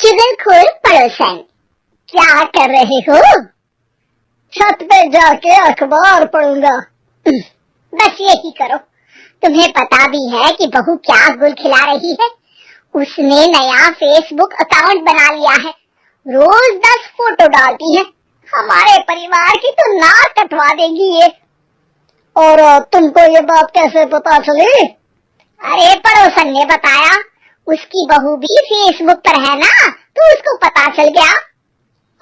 चुगलखोर पड़ोसन, क्या कर रहे हो? छत पे जाके अखबार पढ़ूंगा। बस यही करो। तुम्हें पता भी है कि बहू क्या गुल खिला रही है? उसने नया फेसबुक अकाउंट बना लिया है। रोज 10 फोटो डालती है। हमारे परिवार की तो नाक कटवा देगी ये। और तुमको ये बात कैसे पता चली? अरे पड़ोसन ने बताया। उसकी बहू भी फेसबुक पर है ना, तो उसको पता चल गया।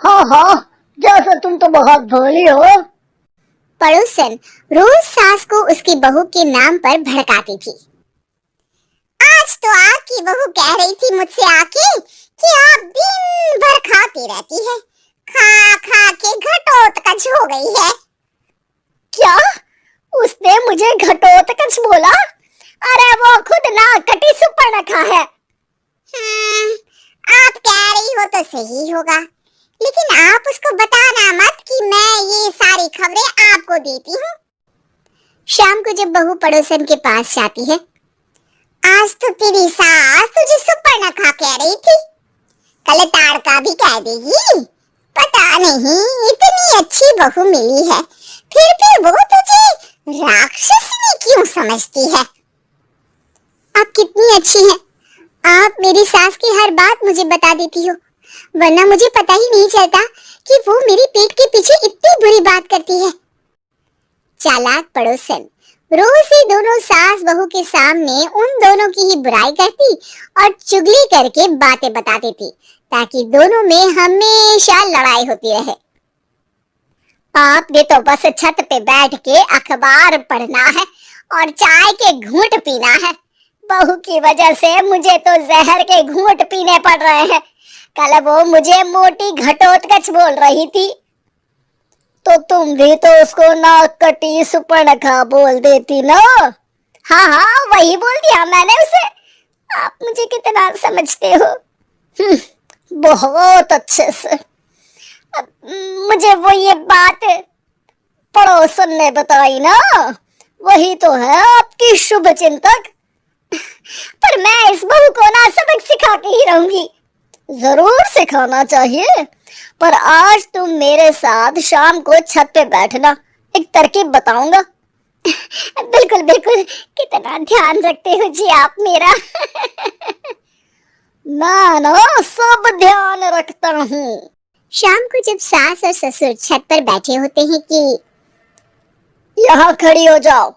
हाँ हाँ, जैसे तुम तो बहुत भोली हो। पड़ोसन रोज सास को उसकी बहू के नाम पर भड़काती थी। आज तो आपकी बहू कह रही थी मुझसे आके कि आप दिन भर खाती रहती है, खा खा के घटोत्कच हो गई है। क्या? उसने मुझे घटोत्कच बोला? अरे वो खुद ना कटी सुपर्णखा है। आप कह रही हो तो सही होगा, लेकिन आप उसको बताना मत कि मैं ये सारी खबरें आपको देती हूँ। शाम को जब बहू पड़ोसन के पास जाती है, आज तो तेरी सास तुझे सुपर्णखा कह रही थी, कल ताड़का भी कह देगी। पता नहीं इतनी अच्छी बहू मिली है, फिर वो तुझे राक्षसनी क्यों समझती है? आप कितनी अच्छी हैं। आप मेरी सास की हर बात मुझे बता देती हो, वरना मुझे पता ही नहीं चलता कि वो मेरी पीठ के पीछे इतनी बुरी बात करती है। चालाक पड़ोसन रोज ही दोनों सास बहू के सामने उन दोनों की ही बुराई करती और चुगली करके बातें बता देती, ताकि दोनों में हमेशा लड़ाई होती रहे। आपने तो बस छत पे बैठ के अखबार पढ़ना है और चाय के घूंट पीना है। बहू की वजह से मुझे तो जहर के घूंट पीने पड़ रहे हैं। कल वो मुझे मोटी घटोत्कच बोल रही थी, तो तुम भी तो उसको नाक कटी सुपर्णखा बोल देती ना। हाँ हाँ, वही बोल दिया मैंने उसे। आप मुझे कितना समझते हो। बहुत अच्छे से। मुझे वो ये बात पड़ोसन ने बताई ना, वही तो है आपकी शुभ चिंतक। पर मैं इस बहू को ना सबक सिखा के ही रहूंगी। जरूर सिखाना चाहिए, पर आज तुम मेरे साथ शाम को छत पे बैठना, एक तरकीब बताऊंगा। बिल्कुल बिल्कुल, कितना ध्यान रखते हो जी आप मेरा। मैं ना सब ध्यान रखता हूँ। शाम को जब सास और ससुर छत पर बैठे होते हैं कि यहाँ खड़ी हो जाओ,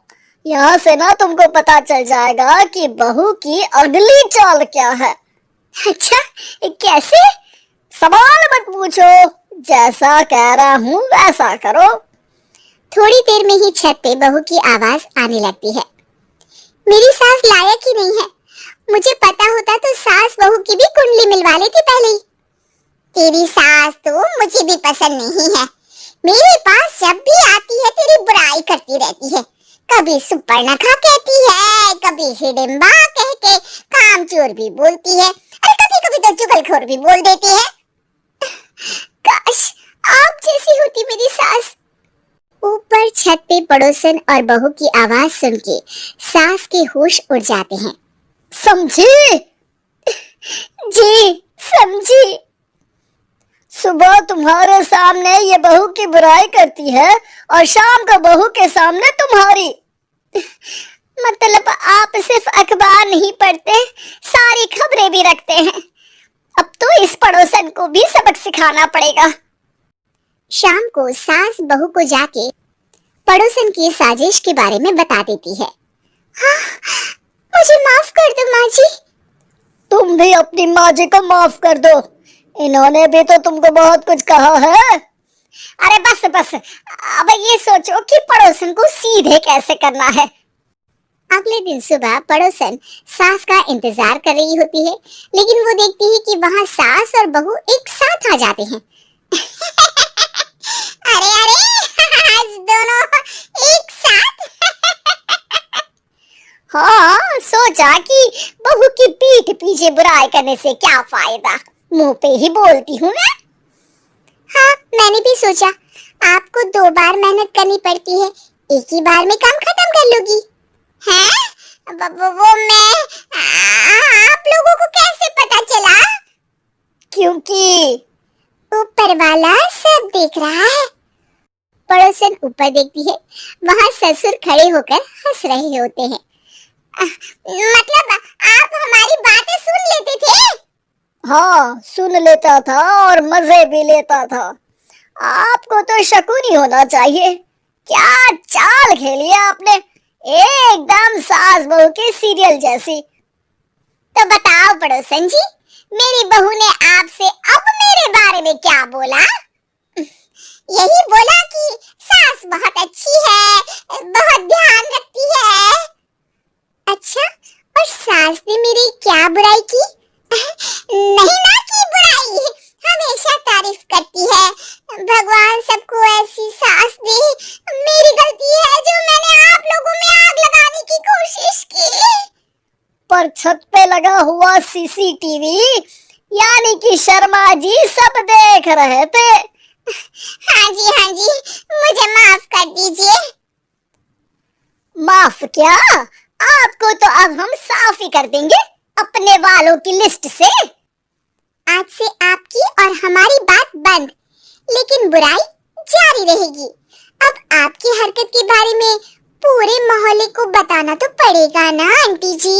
यहाँ से ना तुमको पता चल जाएगा कि बहू की अगली चाल क्या है। अच्छा, कैसे? सवाल मत पूछो, जैसा कह रहा हूँ वैसा करो। थोड़ी देर में ही छत पे बहू की आवाज आने लगती है। मेरी सास लायक ही नहीं है। मुझे पता होता तो सास बहू की भी कुंडली मिलवा लेती पहले ही। तेरी सास तो मुझे भी पसंद नहीं है। मेरे पास जब भी आती है तेरी बुराई करती रहती है। कभी सुपर्णखा कहती है, कभी हिडिंबा कह के कामचोर भी बोलती है, और कभी कभी तो चुगलखोर भी बोल देती है। काश आप जैसी होती मेरी सास। ऊपर छत पे पड़ोसन और बहू की आवाज सुन के सास के होश उड़ जाते हैं। समझी? जी समझी। सुबह तुम्हारे सामने ये बहू की बुराई करती है और शाम को बहू के सामने तुम्हारी। मतलब आप सिर्फ अखबार नहीं पढ़ते, सारी खबरें भी रखते हैं। अब तो इस पड़ोसन को भी सबक सिखाना पड़ेगा। शाम को सास बहू को जाके पड़ोसन की साजिश के बारे में बता देती है। हाँ, मुझे माफ कर दो माँ जी। तुम भी अपनी माँ जी को माफ कर दो, इन्होंने भी तो तुमको बहुत कुछ कहा है। अरे बस बस, अब ये सोचो कि पड़ोसन को सीधे कैसे करना है। अगले दिन सुबह पड़ोसन सास का इंतजार कर रही होती है, लेकिन वो देखती है कि वहाँ सास और बहू एक साथ आ जाते हैं। अरे आज दोनों एक साथ। हाँ, सोचा कि बहू की पीठ पीछे बुराई करने से क्या फायदा, मुंह पे ही बोलती हूँ मैं। हाँ, मैंने भी सोचा आपको 2 बार मेहनत करनी पड़ती है, एक ही बार में काम खत्म कर लोगी। हैं? वो मैं आप लोगों को कैसे पता चला? क्योंकि ऊपर वाला सब देख रहा है। पड़ोसन ऊपर देखती है, वहां ससुर खड़े होकर हंस रहे होते हैं। मतलब आप हमारी बातें सुन लेते थे? हाँ, सुन लेता था और मजे भी लेता था। आपको तो शकुनी होना चाहिए। क्या चाल खेली है आपने, एकदम सास बहू के सीरियल जैसी। तो बताओ पड़ोसन जी, मेरी बहू ने आपसे अब मेरे बारे में क्या बोला? यही बोला कि सास बहुत अच्छी है, बहुत ध्यान रखती है। अच्छा, और सास ने मेरी क्या बुराई की? नहीं ना की बुराई, हमेशा तारीफ करती है। भगवान सबको ऐसी सास दे। मेरी गलती है जो मैंने आप लोगों में आग लगाने की कोशिश की। पर छत पे लगा हुआ सीसीटीवी यानी कि शर्मा जी सब देख रहे थे। हाँ जी, मुझे माफ कर दीजिए। माफ क्या, आपको तो अब हम साफ ही कर देंगे अपने वालों की लिस्ट से। आज से आपकी और हमारी बात बंद, लेकिन बुराई जारी रहेगी। अब आपकी हरकत के बारे में पूरे मोहल्ले को बताना तो पड़ेगा ना आंटी जी।